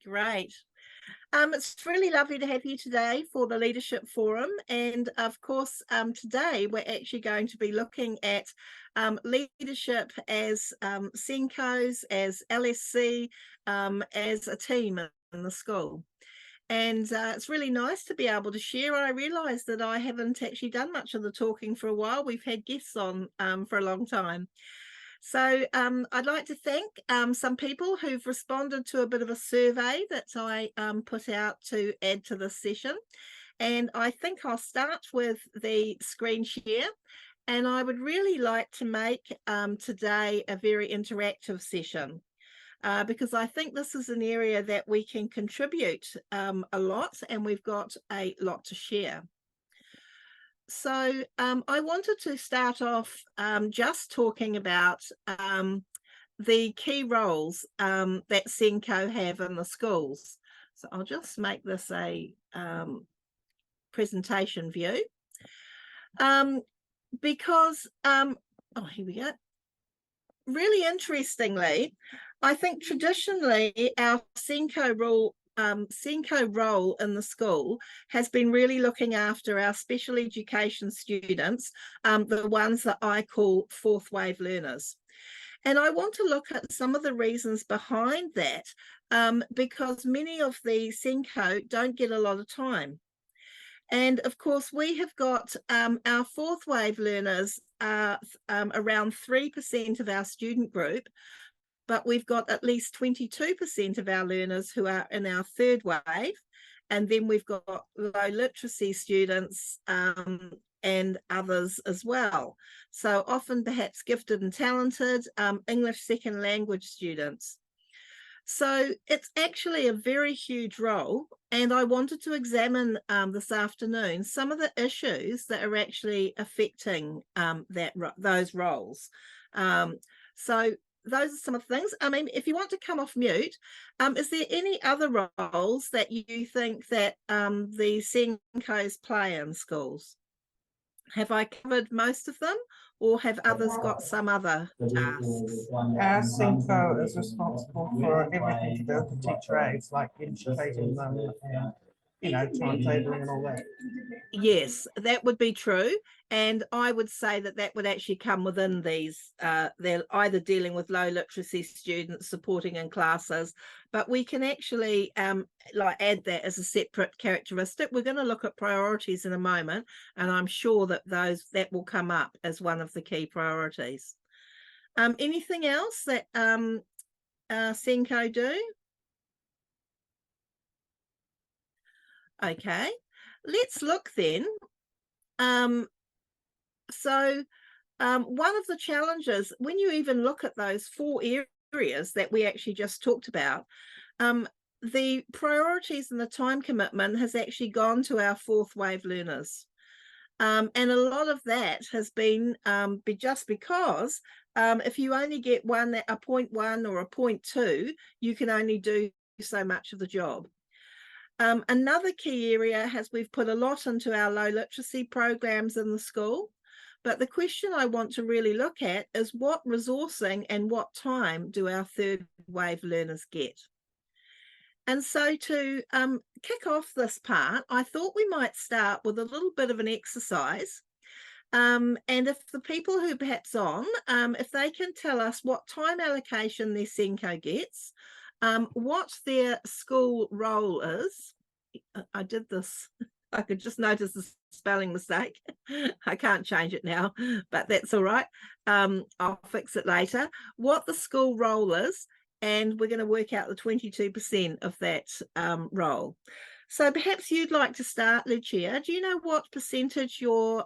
Great. It's really lovely to have you today for the Leadership Forum. And of course, today we're actually going to be looking at leadership as SENCOs, as LSC, as a team in the school. And it's really nice to be able to share. I realise that I haven't actually done much of the talking for a while. We've had guests on for a long time. So I'd like to thank some people who've responded to a bit of a survey that I put out to add to this session. And I think I'll start with the screen share. And I would really like to make today a very interactive session because I think this is an area that we can contribute a lot, and we've got a lot to share. So I wanted to start off just talking about the key roles that SENCO have in the schools. So I'll just make this a presentation view because, oh, here we go. Really interestingly, I think traditionally our SENCO role in the school has been really looking after our special education students, the ones that I call fourth wave learners. And I want to look at some of the reasons behind that because many of the SENCO don't get a lot of time. And of course, we have got our fourth wave learners around 3% of our student group, but we've got at least 22% of our learners who are in our third wave. And then we've got low literacy students and others as well. So often perhaps gifted and talented English second language students. So it's actually a very huge role. And I wanted to examine this afternoon some of the issues that are actually affecting those roles. So those are some of the things. I mean, if you want to come off mute, is there any other roles that you think that the SENCOs play in schools? Have I covered most of them, or have others got some other tasks? Our SENCO is responsible for everything to do with the teacher aides, like educating them and, timetabling and all that. Yes, that would be true. And I would say that that would actually come within these. They're either dealing with low literacy students, supporting in classes, but we can actually add that as a separate characteristic. We're going to look at priorities in a moment, and I'm sure that that will come up as one of the key priorities. Anything else that SENCO do? Okay. Let's look then. One of the challenges, when you even look at those 4 areas that we actually just talked about, the priorities and the time commitment has actually gone to our fourth wave learners. And a lot of that has been just because if you only get a 0.1 or a 0.2, you can only do so much of the job. Another key area we've put a lot into our low literacy programs in the school, but the question I want to really look at is what resourcing and what time do our third wave learners get? And so to kick off this part, I thought we might start with a little bit of an exercise. And if the people who perhaps on, if they can tell us what time allocation their SENCO gets, what their school role is. I did this. I could just notice the spelling mistake. I can't change it now, but that's all right. I'll fix it later. What the school role is, and we're going to work out the 22% of that role. So perhaps you'd like to start, Lucia. Do you know what percentage your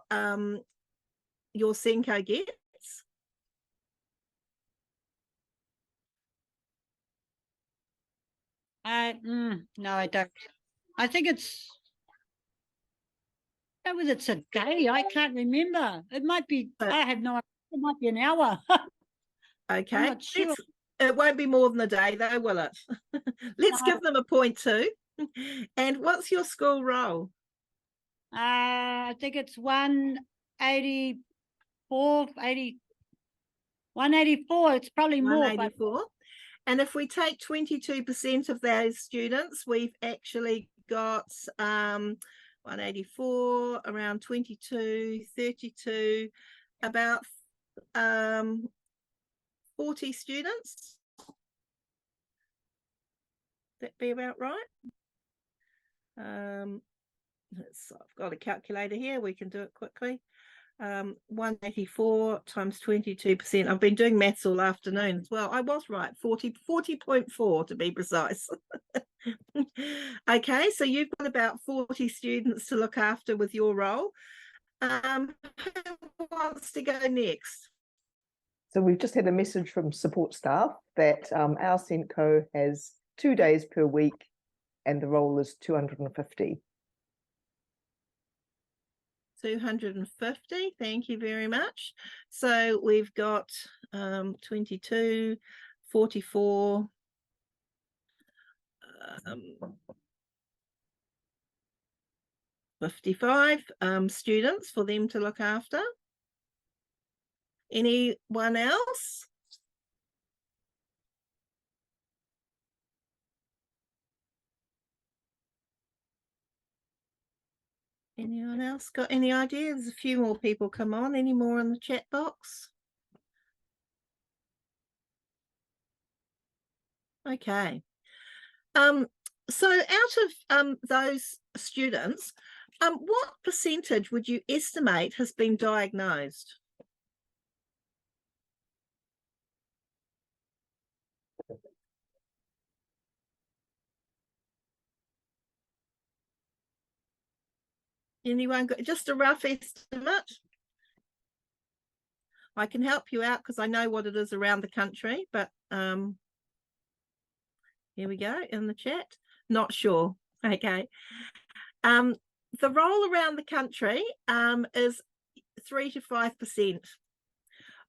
SENCO gets? No, I don't. I think it's whether it's a day. I can't remember. It might be. I have no idea. It might be an hour. Okay. I'm not sure. It won't be more than a day, though, will it? Let's give them a 0.2. And what's your school role? I think it's 184. It's probably more. 184. And if we take 22% of those students, we've actually got 184, around 22, 32, about 40 students. That be about right? I've got a calculator here, we can do it quickly. 184 times 22%. I've been doing maths all afternoon as well. I was right, 40.4 to be precise. Okay, so you've got about 40 students to look after with your role. Who wants to go next? So we've just had a message from support staff that our SENCO has 2 days per week and the role is 250. 250, thank you very much. So we've got 22, 44, 55 students for them to look after. Anyone else? Anyone else got any ideas? There's a few more people come on. Any more in the chat box? Okay. So out of those students, what percentage would you estimate has been diagnosed? Anyone got just a rough estimate? I can help you out because I know what it is around the country, but here we go in the chat. Not sure. Okay. The roll around the country is 3 to 5%.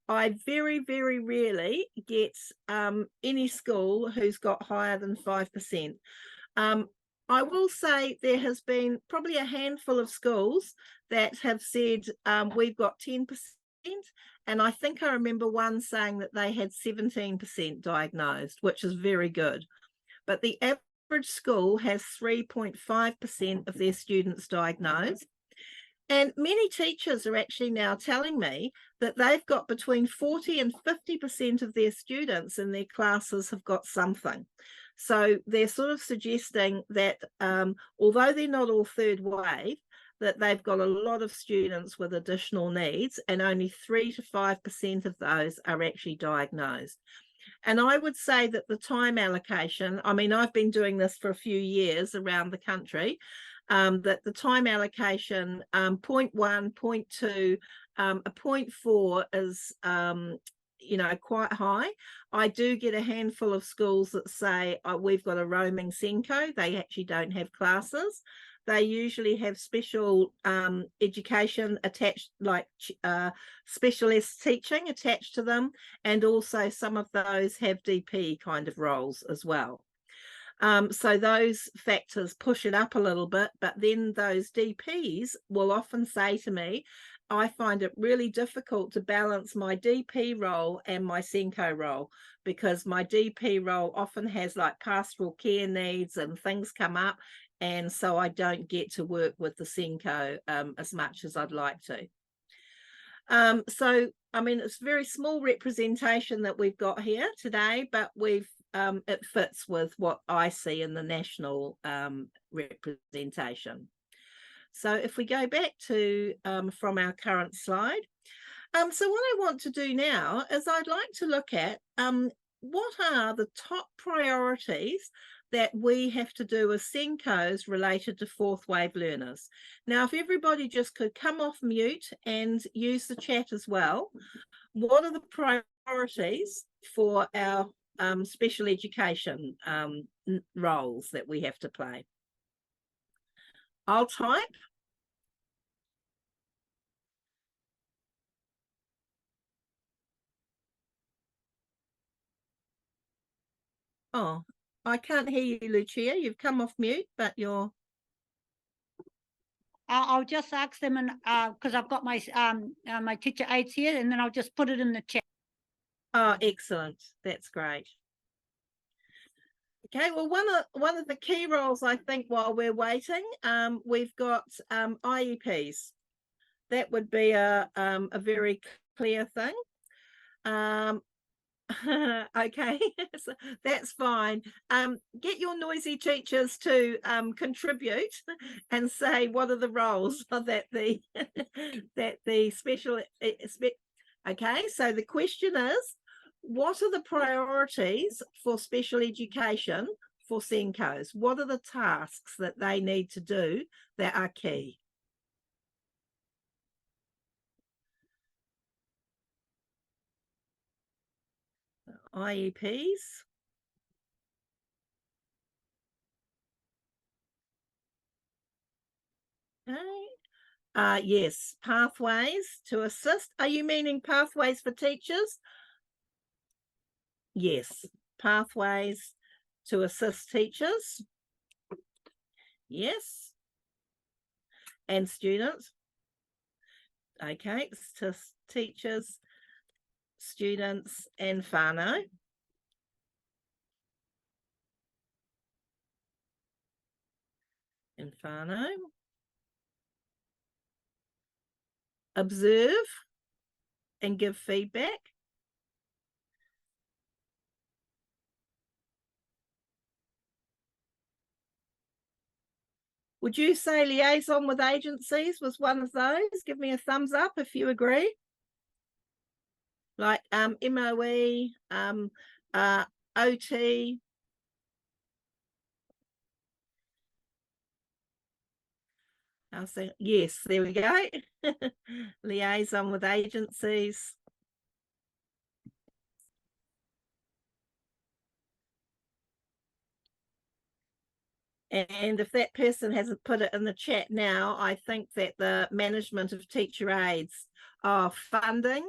I very, very rarely get any school who's got higher than 5%. I will say there has been probably a handful of schools that have said we've got 10%, and I think I remember one saying that they had 17% diagnosed, which is very good. But the average school has 3.5% of their students diagnosed. And many teachers are actually now telling me that they've got between 40 and 50% of their students in their classes have got something. So they're sort of suggesting that although they're not all third wave, that they've got a lot of students with additional needs, and only 3 to 5% of those are actually diagnosed. And I would say that the time allocation, I mean, I've been doing this for a few years around the country, that the time allocation, 0.1, 0.2, a 0.4 is, you know, quite high. I do get a handful of schools that say, oh, we've got a roaming SENCO. They actually don't have classes. They usually have special education attached, like specialist teaching attached to them. And also some of those have DP kind of roles as well. So those factors push it up a little bit, but then those DPs will often say to me, I find it really difficult to balance my DP role and my SENCO role, because my DP role often has like pastoral care needs and things come up, and so I don't get to work with the SENCO as much as I'd like to. So, I mean, it's very small representation that we've got here today, but it fits with what I see in the national representation. So if we go back to from our current slide, so what I want to do now is I'd like to look at what are the top priorities that we have to do as SENCOs related to fourth wave learners. Now, if everybody just could come off mute and use the chat as well, what are the priorities for our special education roles that we have to play? I'll type. Oh, I can't hear you, Lucia. You've come off mute, but you're... I'll just ask them, and because I've got my my teacher aides here, and then I'll just put it in the chat. Oh, excellent. That's great. Okay, well, one of the key roles, I think, while we're waiting, we've got IEPs. That would be a very clear thing. Okay, so that's fine. Get your noisy teachers to contribute and say what are the roles that the that the special. Okay, so the question is, what are the priorities for special education for SENCOs? What are the tasks that they need to do that are key? IEPs. Okay. Yes, pathways to assist. Are you meaning pathways for teachers? Yes, pathways to assist teachers. Yes. And students. Okay, to teachers, students, and whānau. And whānau. Observe and give feedback. Would you say liaison with agencies was one of those? Give me a thumbs up if you agree. Like MOE, OT. I'll say yes, there we go. Liaison with agencies. And if that person hasn't put it in the chat now, I think that the management of teacher aides are funding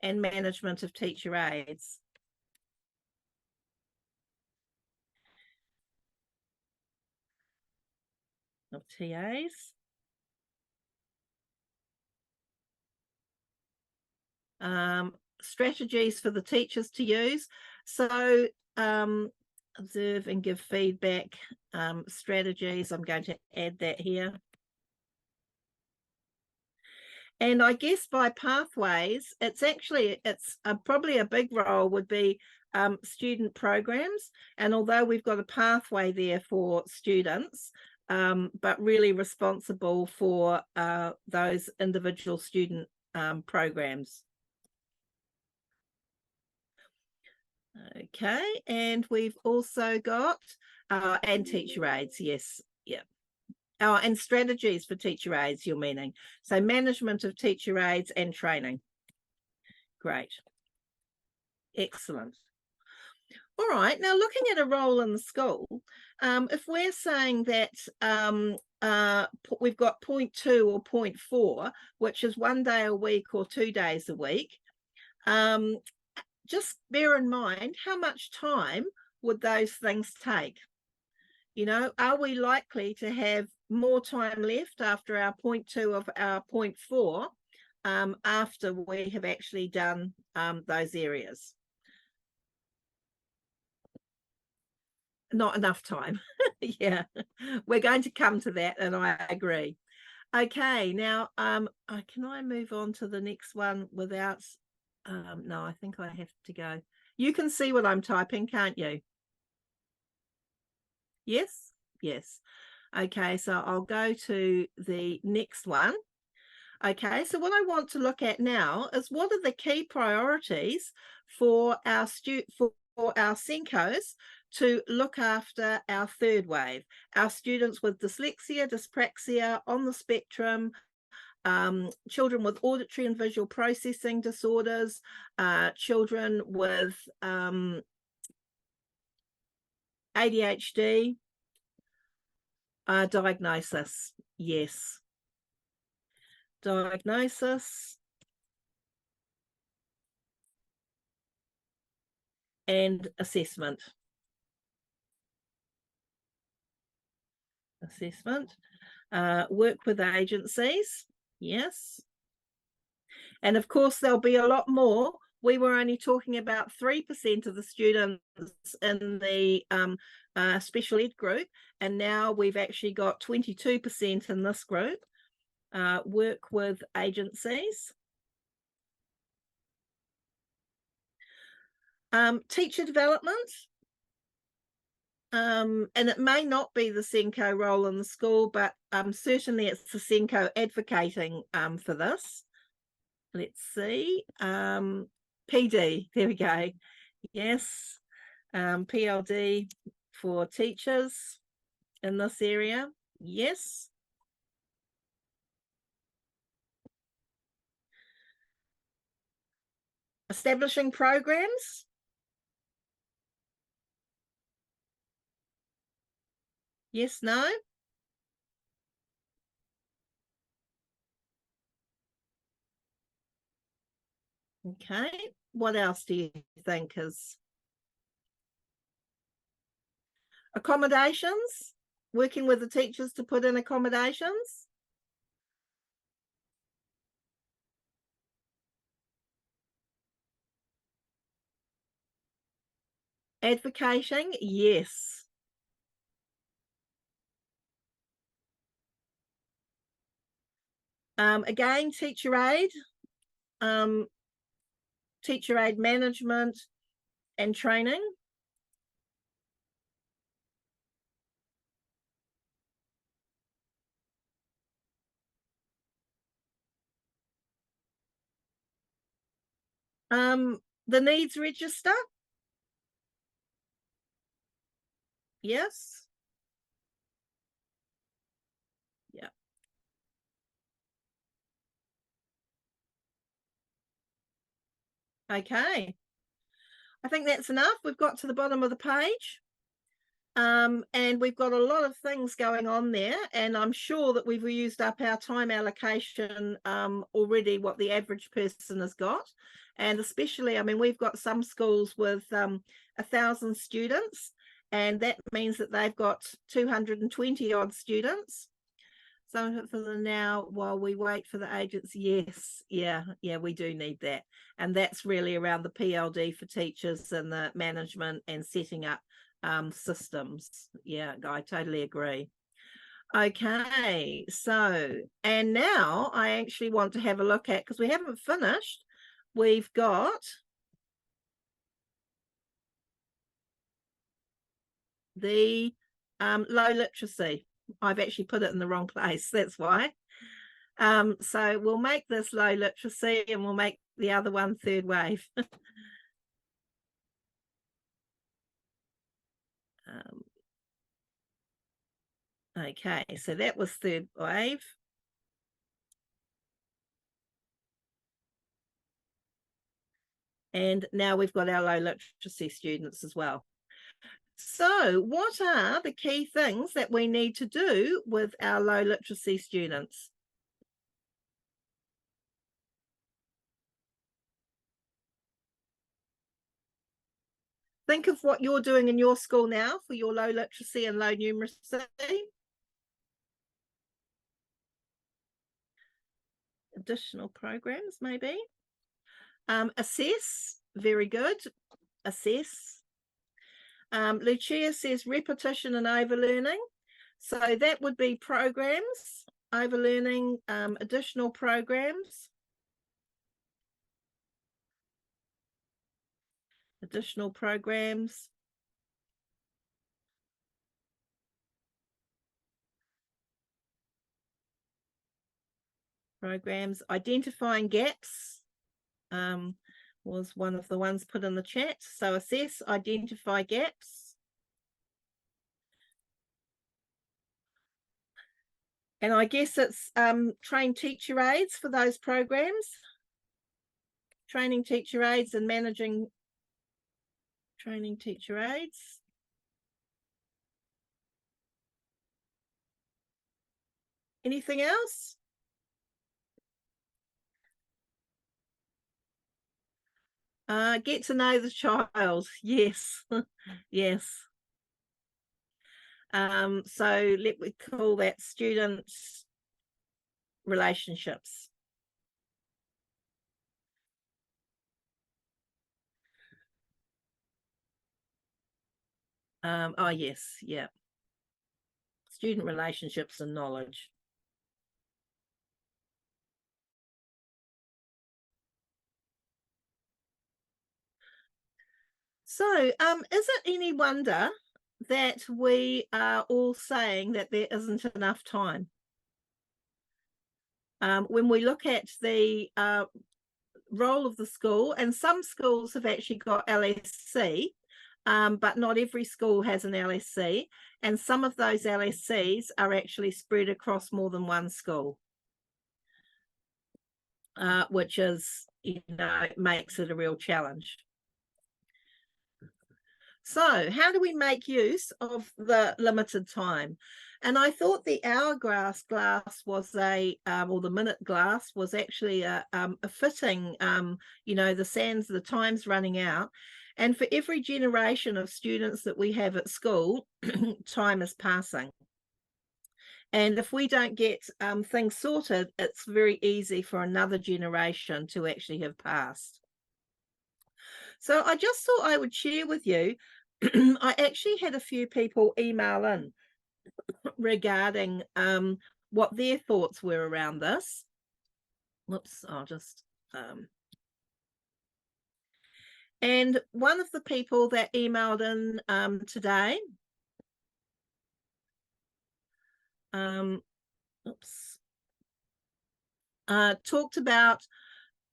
and management of teacher aides. Of TAs. Strategies for the teachers to use. So observe and give feedback, strategies. I'm going to add that here. And I guess by pathways, it's probably a big role would be student programs. And although we've got a pathway there for students, but really responsible for those individual student programs. Okay, and we've also got and teacher aides, yes, yeah. Oh, and strategies for teacher aides, you're meaning. So management of teacher aides and training. Great. Excellent. All right, now looking at a role in the school, if we're saying that we've got 0.2 or 0.4, which is 1 day a week or 2 days a week, just bear in mind how much time would those things take? You know, are we likely to have more time left after our 0.2 of our 0.4 after we have actually done those areas? Not enough time. Yeah, we're going to come to that, and I agree. Okay, now can I move on to the next one without no, I think I have to go. You can see what I'm typing, can't you? Yes, yes. Okay, so I'll go to the next one. Okay, so what I want to look at now is what are the key priorities for our SENCOs to look after our third wave, our students with dyslexia, dyspraxia, on the spectrum, children with auditory and visual processing disorders, children with ADHD, diagnosis, yes. Diagnosis and assessment. Assessment, work with agencies, yes. And of course, there'll be a lot more we were only talking about 3% of the students in the special ed group, and now we've actually got 22% in this group. Work with agencies. Teacher development. And it may not be the SENCO role in the school, but certainly it's the SENCO advocating for this. Let's see. PD, there we go. Yes. PLD for teachers in this area. Yes. Establishing programs. Yes, no? Okay. What else do you think is accommodations? Working with the teachers to put in accommodations? Advocating? Yes. Again, teacher aid management and training. The needs register. Yes. Yeah. Okay. I think that's enough. We've got to the bottom of the page. And we've got a lot of things going on there, and I'm sure that we've used up our time allocation already, what the average person has got. And especially, I mean, we've got some schools with 1,000 students, and that means that they've got 220 odd students. So for the now, while we wait for the agency, yes, yeah, we do need that. And that's really around the PLD for teachers and the management and setting up systems. Yeah, I totally agree. Okay, so, and now I actually want to have a look at, because we haven't finished, we've got the low literacy. I've actually put it in the wrong place, that's why. So we'll make this low literacy and we'll make the other one third wave. Okay, so that was third wave. And now we've got our low literacy students as well. So what are the key things that we need to do with our low literacy students? Think of what you're doing in your school now for your low literacy and low numeracy. Additional programs, maybe. Assess, very good. Assess. Lucia says repetition and overlearning. So that would be programs, overlearning, additional programs. Additional programs. Programs, identifying gaps was one of the ones put in the chat. So assess, identify gaps. And I guess it's train teacher aides for those programs. Training teacher aides and managing training teacher aides. Anything else? Get to know the child. Yes. Yes. So let me call that students relationships. Oh yes, yeah. Student relationships and knowledge. So, is it any wonder that we are all saying that there isn't enough time? When we look at the role of the school, and some schools have actually got LSC, but not every school has an LSC, and some of those LSCs are actually spread across more than one school, which is, makes it a real challenge. So how do we make use of the limited time? And I thought the hourglass glass was or the minute glass was actually a fitting, the time's running out. And for every generation of students that we have at school, time is passing. And if we don't get things sorted, it's very easy for another generation to actually have passed. So I just thought I would share with you, I actually had a few people email in regarding what their thoughts were around this. Whoops, I'll just... and one of the people that emailed in today, talked about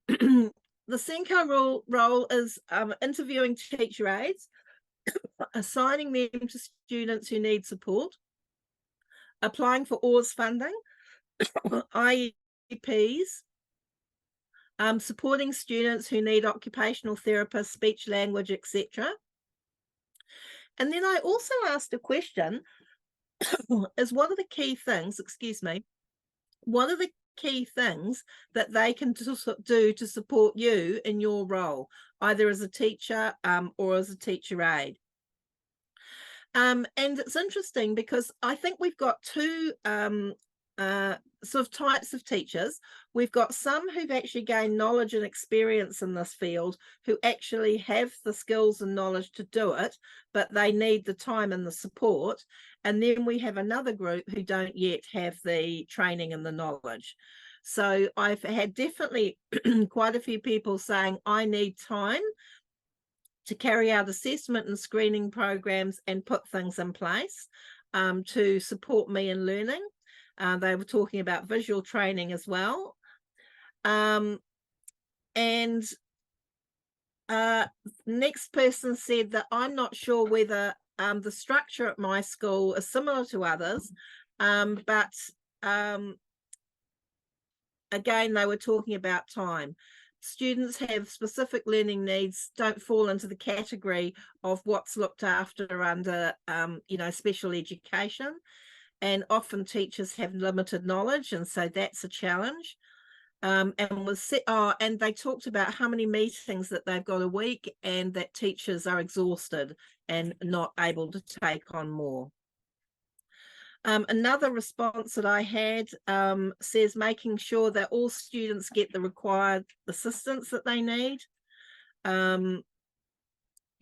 the SENCO role is interviewing teacher aides, assigning them to students who need support, applying for OARS funding, IEPs, supporting students who need occupational therapists, speech language, etc. And then I also asked a question, is what are the key things, what are the key things that they can do to support you in your role, either as a teacher or as a teacher aide? And it's interesting because I think we've got two sort of types of teachers. We've got some who've actually gained knowledge and experience in this field, who actually have the skills and knowledge to do it, but they need the time and the support. And then we have another group who don't yet have the training and the knowledge. So I've had definitely quite a few people saying, I need time to carry out assessment and screening programs and put things in place to support me in learning. They were talking about visual training as well. Next person said that I'm not sure whether the structure at my school is similar to others, but again, they were talking about time. Students have specific learning needs, don't fall into the category of what's looked after under, special education. And often teachers have limited knowledge, and so that's a challenge. And they talked about how many meetings that they've got a week, and that teachers are exhausted and not able to take on more. Another response that I had says making sure that all students get the required assistance that they need. You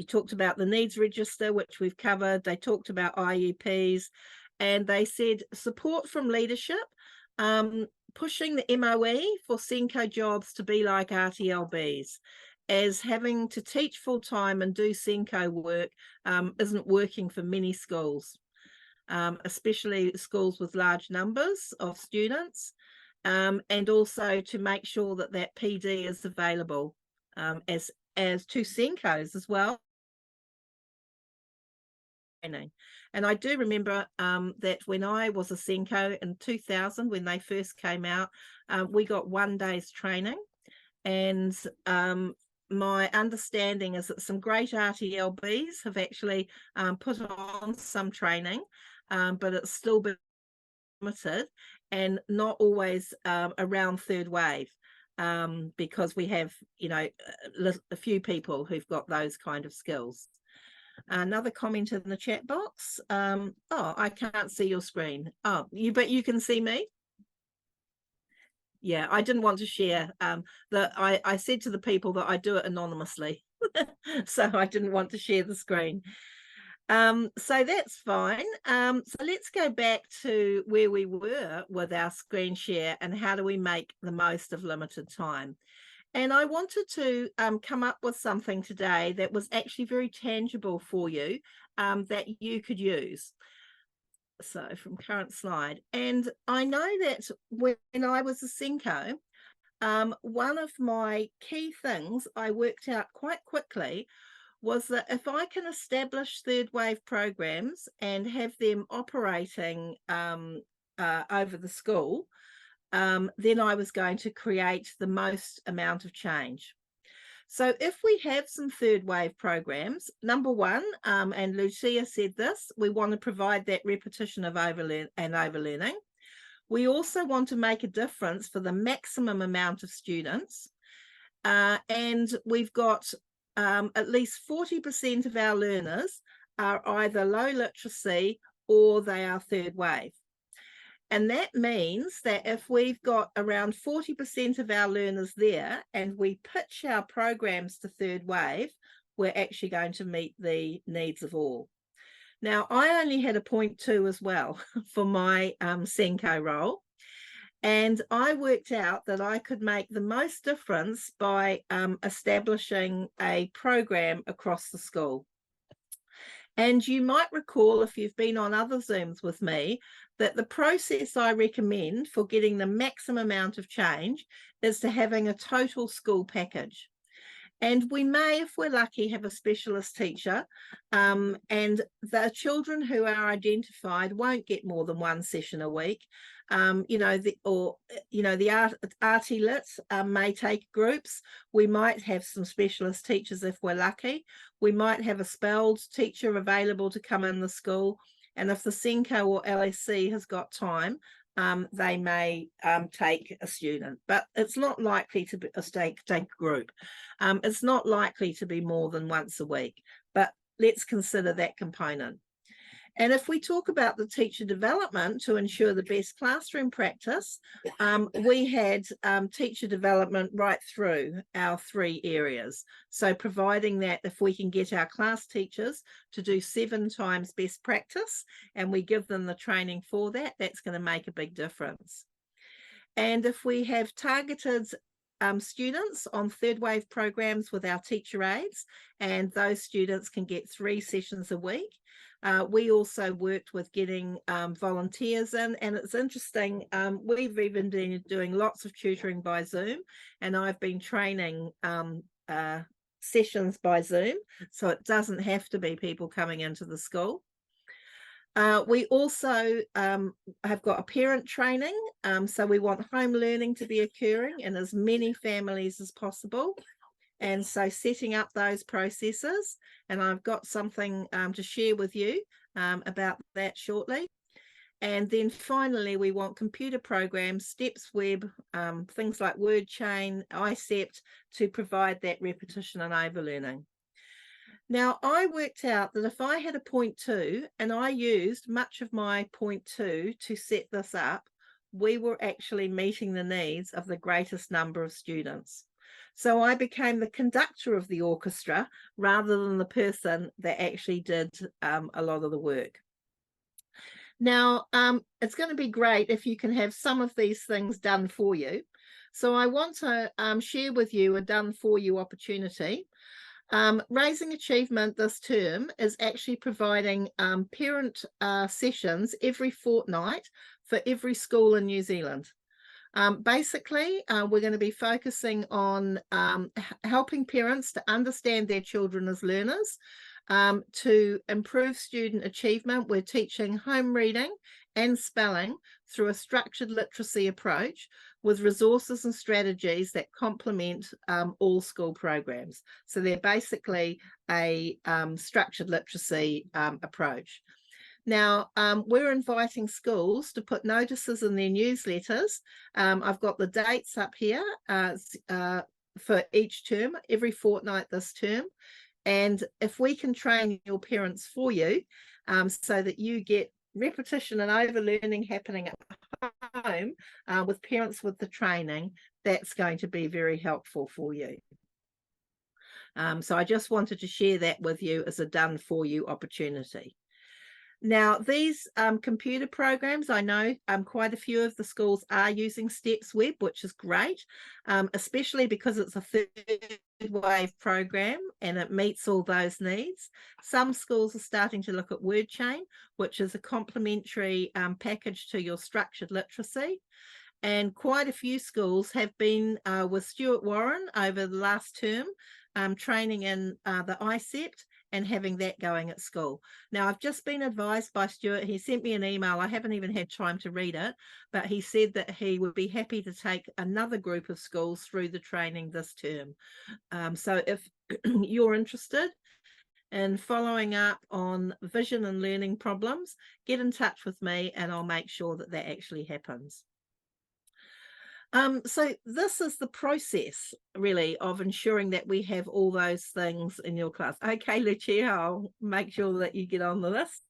talked about the needs register, which we've covered. They talked about IEPs, and they said support from leadership, pushing the MOE for SENCO jobs to be like RTLBs, as having to teach full-time and do SENCO work isn't working for many schools. Especially schools with large numbers of students, and also to make sure that that PD is available as to SENCOs as well. And I do remember that when I was a SENCO in 2000, when they first came out, we got 1 day's training, and my understanding is that some great RTLBs have actually put on some training, but it's still been limited and not always around third wave, because we have, a few people who've got those kind of skills. Another comment in the chat box. Oh, I can't see your screen. Oh, but you can see me. Yeah, I didn't want to share. I said to the people that I do it anonymously, so I didn't want to share the screen. So that's fine. So let's go back to where we were with our screen share and how do we make the most of limited time. And I wanted to come up with something today that was actually very tangible for you, that you could use. So from current slide. And I know that when I was a SENCO, one of my key things I worked out quite quickly was that if I can establish third wave programs and have them operating over the school, then I was going to create the most amount of change. So if we have some third wave programs, number one, and Lucia said this, we want to provide that repetition of overlearning. We also want to make a difference for the maximum amount of students. And we've got at least 40% of our learners are either low literacy or they are third wave. And that means that if we've got around 40% of our learners there and we pitch our programs to third wave, we're actually going to meet the needs of all. Now, I only had a 0.2 as well for my SENCO role. And I worked out that I could make the most difference by establishing a program across the school. And you might recall, if you've been on other Zooms with me, that the process I recommend for getting the maximum amount of change is to having a total school package. And we may, if we're lucky, have a specialist teacher, and the children who are identified won't get more than one session a week. The Artie Lit may take groups. We might have some specialist teachers if we're lucky. We might have a spelled teacher available to come in the school. And if the SENCO or LSC has got time, they may take a student, but it's not likely to be take a group. It's not likely to be more than once a week, but let's consider that component. And if we talk about the teacher development to ensure the best classroom practice, we had teacher development right through our 3 areas. So providing that if we can get our class teachers to do 7 times best practice and we give them the training for that, that's going to make a big difference. And if we have targeted students on third wave programs with our teacher aides, and those students can get 3 sessions a week. We also worked with getting volunteers in, and it's interesting, we've even been doing lots of tutoring by Zoom, and I've been training sessions by Zoom, so it doesn't have to be people coming into the school. We also have got a parent training, so we want home learning to be occurring in as many families as possible. And so setting up those processes, and I've got something to share with you about that shortly. And then finally, we want computer programs, STEPS Web, things like WordChain, ICEPT to provide that repetition and overlearning. Now, I worked out that if I had a 0.2 and I used much of my 0.2 to set this up, we were actually meeting the needs of the greatest number of students. So I became the conductor of the orchestra rather than the person that actually did a lot of the work. Now, it's going to be great if you can have some of these things done for you. So I want to share with you a done for you opportunity. Raising Achievement this term is actually providing parent sessions every fortnight for every school in New Zealand. Basically, we're going to be focusing on helping parents to understand their children as learners, to improve student achievement. We're teaching home reading and spelling through a structured literacy approach with resources and strategies that complement all school programs. So they're basically a structured literacy approach. Now, we're inviting schools to put notices in their newsletters. I've got the dates up here for each term, every fortnight this term. And if we can train your parents for you so that you get repetition and overlearning happening at home with parents with the training, that's going to be very helpful for you. So I just wanted to share that with you as a done for you opportunity. Now, these computer programs, I know quite a few of the schools are using Steps Web, which is great, especially because it's a third wave program and it meets all those needs. Some schools are starting to look at WordChain, which is a complementary package to your structured literacy. And quite a few schools have been with Stuart Warren over the last term, training in the ICEPT and having that going at school. Now, I've just been advised by Stuart, he sent me an email, I haven't even had time to read it, but he said that he would be happy to take another group of schools through the training this term. So if you're interested in following up on vision and learning problems, get in touch with me and I'll make sure that that actually happens. So this is the process really of ensuring that we have all those things in your class. Okay, Lucia, I'll make sure that you get on the list.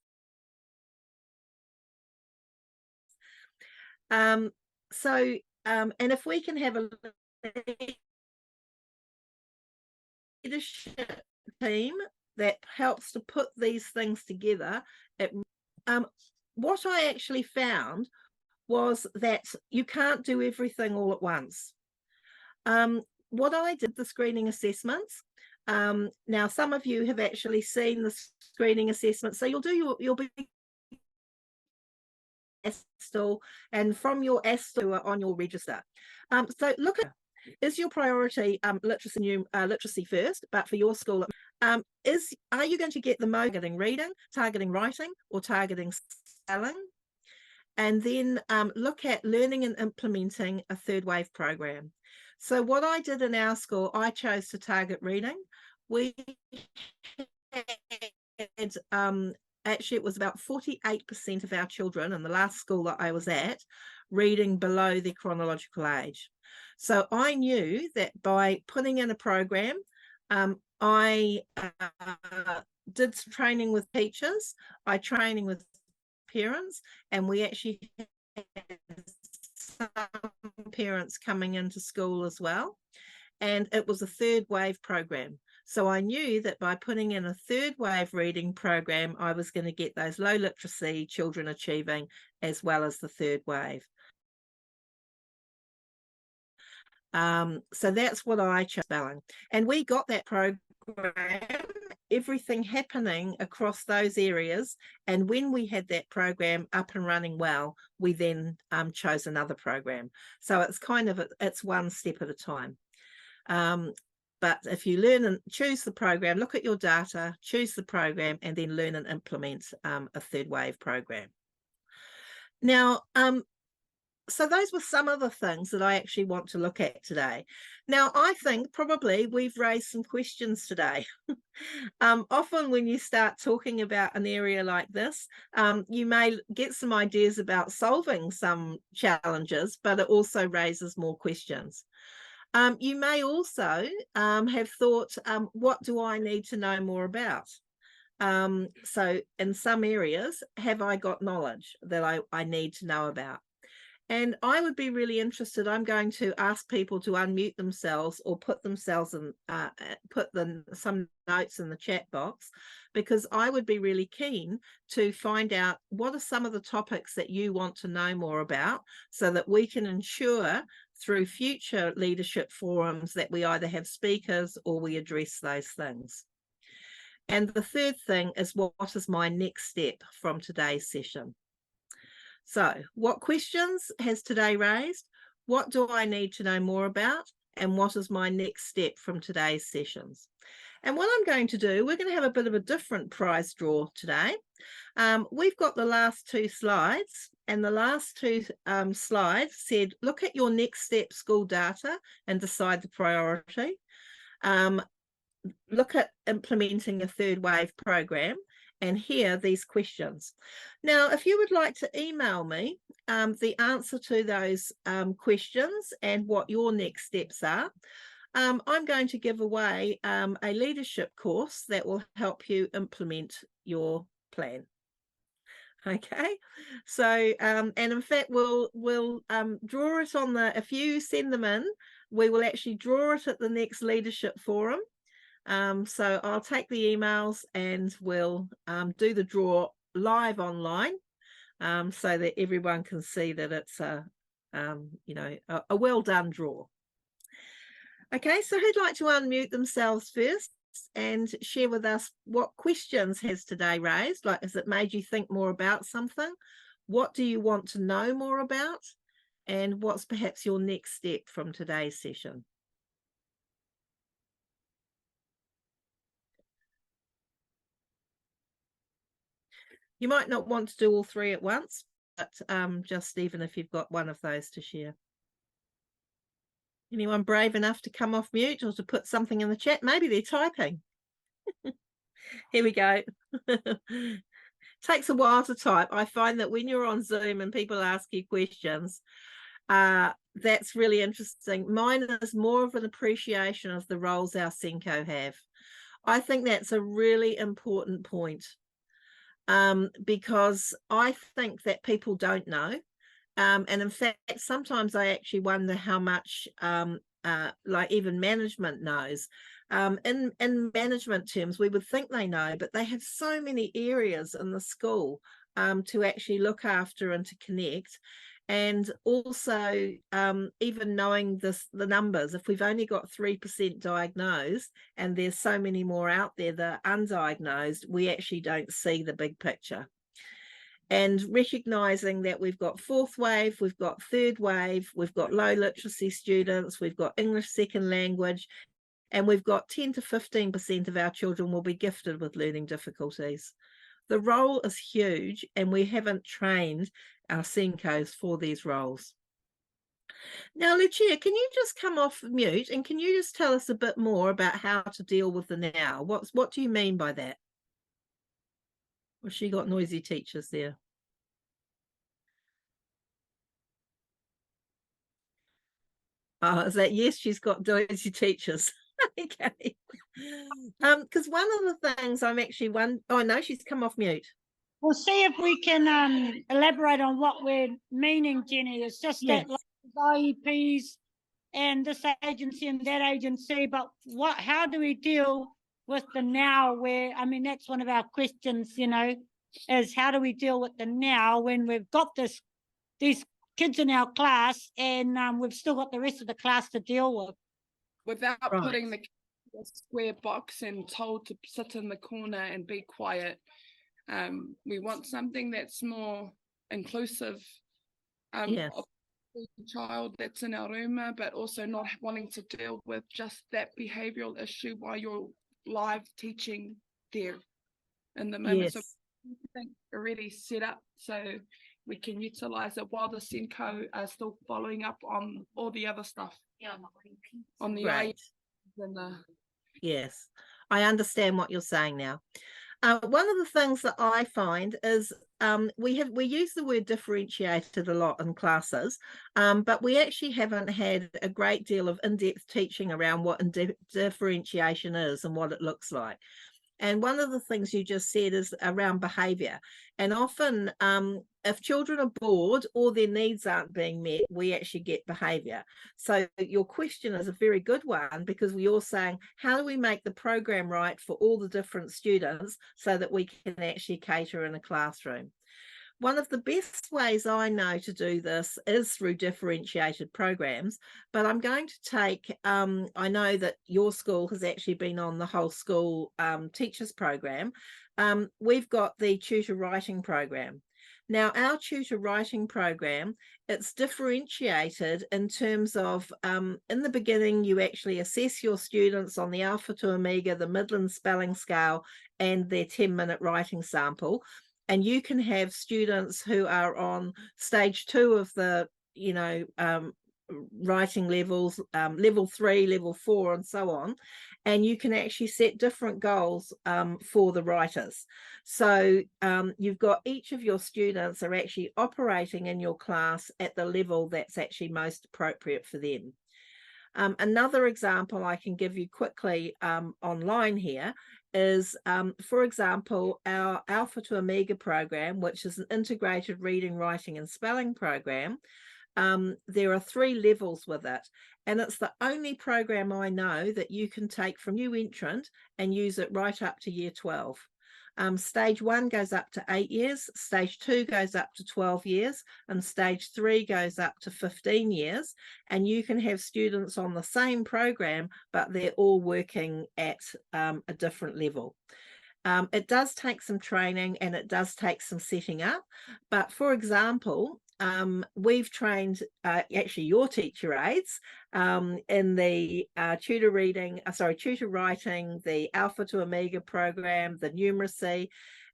And if we can have a leadership team that helps to put these things together, what I actually found was that you can't do everything all at once. What I did, the screening assessments, now some of you have actually seen the screening assessment, so you'll be ASTL, and from your ASTL on your register. So look at, is your priority literacy first, but for your school, are you going to get the most targeting reading, targeting writing, or targeting spelling? And then look at learning and implementing a third wave program. So what I did in our school, I chose to target reading. We had, actually it was about 48% of our children in the last school that I was at reading below their chronological age. So I knew that by putting in a program, I did training with teachers, I training with parents, and we actually had some parents coming into school as well, and it was a third wave program. So I knew that by putting in a third wave reading program, I was going to get those low literacy children achieving as well as the third wave. So that's what I chose spelling, and we got that program, everything happening across those areas, and when we had that program up and running well, we then chose another program. So it's kind of it's one step at a time. But if you learn and choose the program, look at your data, choose the program, and then learn and implement a third wave program. Now, so those were some of the things that I actually want to look at today. Now, I think probably we've raised some questions today. Often when you start talking about an area like this, you may get some ideas about solving some challenges, but it also raises more questions. You may also have thought, what do I need to know more about? So in some areas, have I got knowledge that I need to know about? And I would be really interested. I'm going to ask people to unmute themselves or put themselves in, some notes in the chat box, because I would be really keen to find out what are some of the topics that you want to know more about, so that we can ensure through future leadership forums that we either have speakers or we address those things. And the third thing is, what is my next step from today's session? So what questions has today raised? What do I need to know more about? And what is my next step from today's sessions? And what I'm going to do, we're going to have a bit of a different prize draw today. We've got the last two slides, and the last two slides said, look at your next step school data and decide the priority. Look at implementing a third wave program, and here are these questions. Now, if you would like to email me the answer to those questions and what your next steps are, I'm going to give away a leadership course that will help you implement your plan. Okay, so and in fact we'll draw it on the, if you send them in, we will actually draw it at the next leadership forum. So I'll take the emails and we'll do the draw live online, so that everyone can see that it's a well done draw. Okay, so who'd like to unmute themselves first and share with us what questions has today raised? Like, has it made you think more about something? What do you want to know more about? And what's perhaps your next step from today's session? You might not want to do all three at once, but just even if you've got one of those to share. Anyone brave enough to come off mute or to put something in the chat? Maybe they're typing. Here we go. Takes a while to type. I find that when you're on Zoom and people ask you questions, that's really interesting. Mine is more of an appreciation of the roles our SENCO have. I think that's a really important point, because I think that people don't know. And in fact, sometimes I actually wonder how much like even management knows. In management terms, we would think they know, but they have so many areas in the school to actually look after and to connect. And also, even knowing the numbers, if we've only got 3% diagnosed and there's so many more out there that are undiagnosed, we actually don't see the big picture. And recognising that we've got fourth wave, we've got third wave, we've got low literacy students, we've got English second language, and we've got 10 to 15% of our children will be gifted with learning difficulties. The role is huge, and we haven't trained our SENCOs for these roles. Now, Lucia, can you just come off mute and can you just tell us a bit more about how to deal with the now? What do you mean by that? Well, she got noisy teachers there. Is that yes? She's got noisy teachers. Okay. Because one of the things I'm actually oh no, she's come off mute. We'll see if we can elaborate on what we're meaning, Jenny. It's just Yes. that like IEPs and this agency and that agency, but how do we deal with the now where, I mean, that's one of our questions, you know, is how do we deal with the now when we've got these kids in our class and we've still got the rest of the class to deal with. Without Right. putting the square box and told to sit in the corner and be quiet. We want something that's more inclusive Yes. of the child that's in our room, but also not wanting to deal with just that behavioural issue while you're live teaching there in the moment. Yes. So I think already set up so we can utilise it while the SENCO are still following up on all the other stuff. Yeah, on the Right. and the Yes, I understand what you're saying now. One of the things that I find is we use the word differentiated a lot in classes, but we actually haven't had a great deal of in-depth teaching around what differentiation is and what it looks like. And one of the things you just said is around behaviour. And often if children are bored or their needs aren't being met, we actually get behaviour. So your question is a very good one, because you're saying, how do we make the program right for all the different students so that we can actually cater in a classroom? One of the best ways I know to do this is through differentiated programs, but I'm going to take, I know that your school has actually been on the whole school teachers program. We've got the tutor writing program. Now, our tutor writing program, it's differentiated in terms of, in the beginning, you actually assess your students on the Alpha to Omega, the Midland Spelling Scale, and their 10-minute writing sample. And you can have students who are on stage 2 of the, writing levels, level 3, level 4, and so on. And you can actually set different goals for the writers. So you've got each of your students are actually operating in your class at the level that's actually most appropriate for them. Another example I can give you quickly online here is, for example, our Alpha to Omega program, which is an integrated reading, writing and spelling program. there are 3 levels with it, and it's the only program I know that you can take from new entrant and use it right up to year 12. Stage 1 goes up to 8 years, stage 2 goes up to 12 years, and stage 3 goes up to 15 years. And you can have students on the same program, but they're all working at a different level. It does take some training and it does take some setting up. But for example, we've trained actually your teacher aides in the tutor writing, the Alpha to Omega program, the numeracy.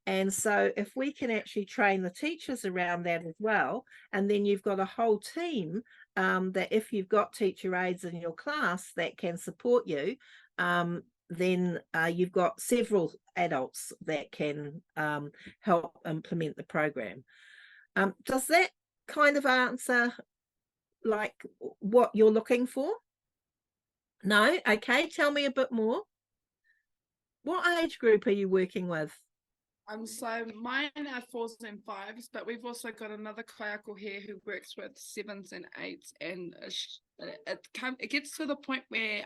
And so if we can actually train the teachers around that as well, and then you've got a whole team that if you've got teacher aides in your class that can support you, then you've got several adults that can help implement the program. Does that kind of answer like what you're looking for? No? Okay, tell me a bit more. What age group are you working with? So mine are 4s and 5s, but we've also got another kaiako here who works with 7s and 8s, and it gets to the point where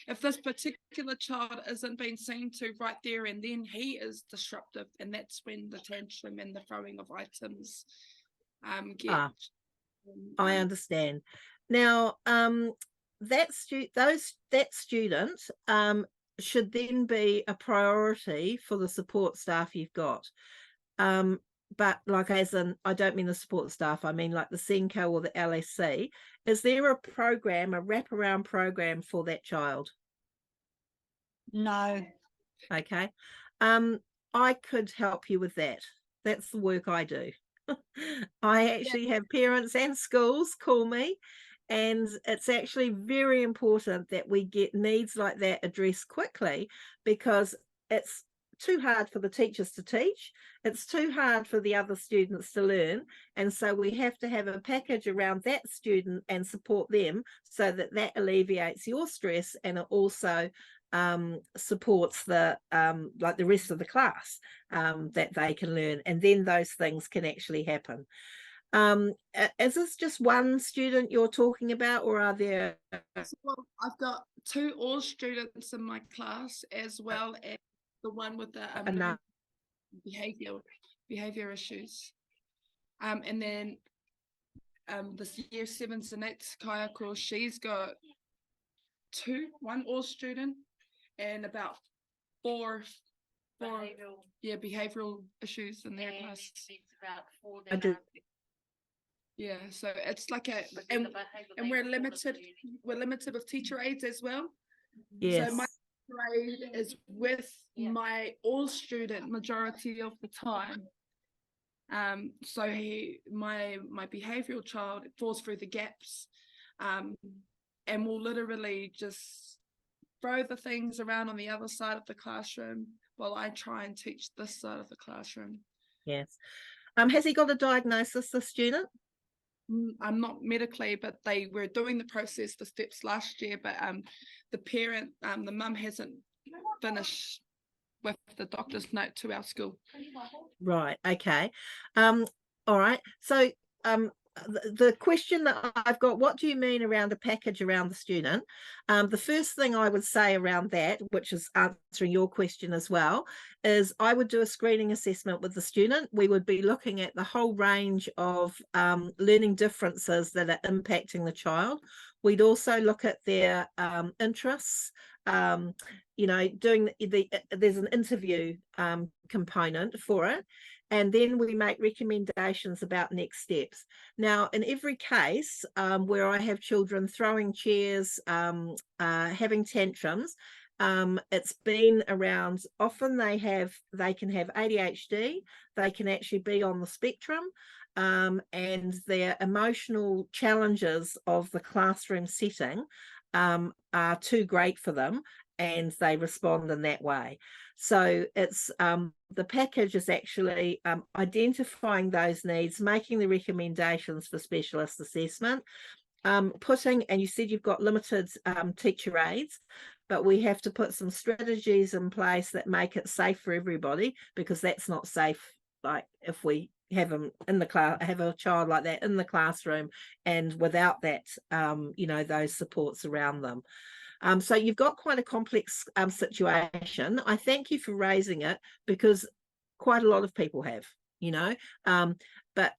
if this particular child isn't being seen to right there and then, he is disruptive, and that's when the tantrum and the throwing of items get. I understand. Now, that student should then be a priority for the support staff you've got. But like, as in, I don't mean the support staff, I mean like the SENCO or the LSC. Is there a program, a wraparound program for that child? No. Okay. I could help you with that. That's the work I do. I actually have parents and schools call me, and it's actually very important that we get needs like that addressed quickly, because it's too hard for the teachers to teach. It's too hard for the other students to learn. And so we have to have a package around that student and support them so that that alleviates your stress, and it also supports the like the rest of the class, that they can learn, and then those things can actually happen. Is this just one student you're talking about, or are there? Well, I've got 2 all students in my class, as well as the one with the behavior issues, and then this year 7s and 8s kaiako, she's got 1 all student and about 4 behavioral issues in their class. Yeah, so it's like and we're limited with teacher aides as well. Yes. So my grade is with my all student majority of the time. So my behavioral child falls through the gaps, and will literally just throw the things around on the other side of the classroom while I try and teach this side of the classroom. Yes. Has he got a diagnosis, the student? I'm not medically, but they were doing the process, the steps last year, but the parent, the mum hasn't finished with the doctor's note to our school. Right, okay. All right. So the question that I've got, what do you mean around a package around the student? The first thing I would say around that, which is answering your question as well, is I would do a screening assessment with the student. We would be looking at the whole range of learning differences that are impacting the child. We'd also look at their interests. You know, doing there's an interview component for it. And then we make recommendations about next steps. Now, in every case where I have children throwing chairs, having tantrums, it's been around, often they can have ADHD, they can actually be on the spectrum, and their emotional challenges of the classroom setting are too great for them, and they respond in that way. So it's the package is actually identifying those needs, making the recommendations for specialist assessment, putting, and you said you've got limited teacher aides, but we have to put some strategies in place that make it safe for everybody, because that's not safe. Like if we have them in the class, have a child like that in the classroom, and without that, you know, those supports around them. So you've got quite a complex situation. I thank you for raising it, because quite a lot of people have, you know, but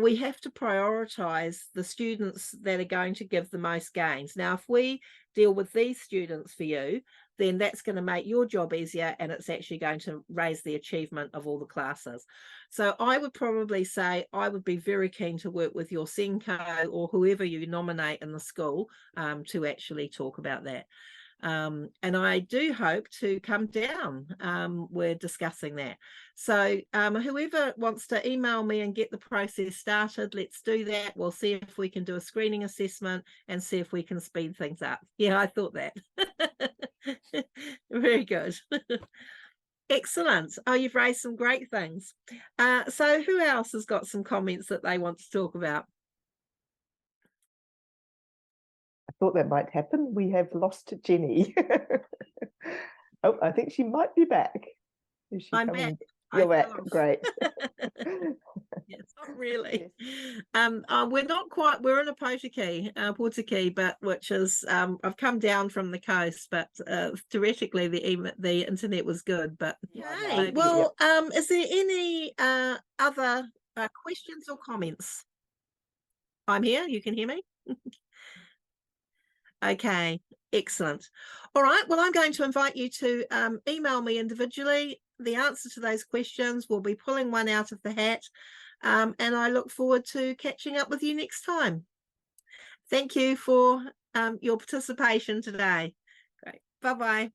we have to prioritize the students that are going to give the most gains. Now, if we deal with these students for you, then that's going to make your job easier, and it's actually going to raise the achievement of all the classes. So I would probably say I would be very keen to work with your SENCO or whoever you nominate in the school to actually talk about that. And I do hope to come down. We're discussing that. So whoever wants to email me and get the process started, let's do that. We'll see if we can do a screening assessment and see if we can speed things up. Yeah, I thought that. Very good. Excellent. Oh, you've raised some great things. So who else has got some comments that they want to talk about? I thought that might happen. We have lost Jenny. Oh, I think she might be back. Is she I'm coming? back. You're I back. fell off. Great. Yes, not really. We're not quite, we're in a Potiki, but which is I've come down from the coast, but theoretically the internet was good. But okay. Well, is there any other questions or comments? I'm here, you can hear me? Okay, excellent. All right, well, I'm going to invite you to email me individually the answer to those questions. We'll be pulling one out of the hat, and I look forward to catching up with you next time. Thank you for your participation today. Great. Bye-bye.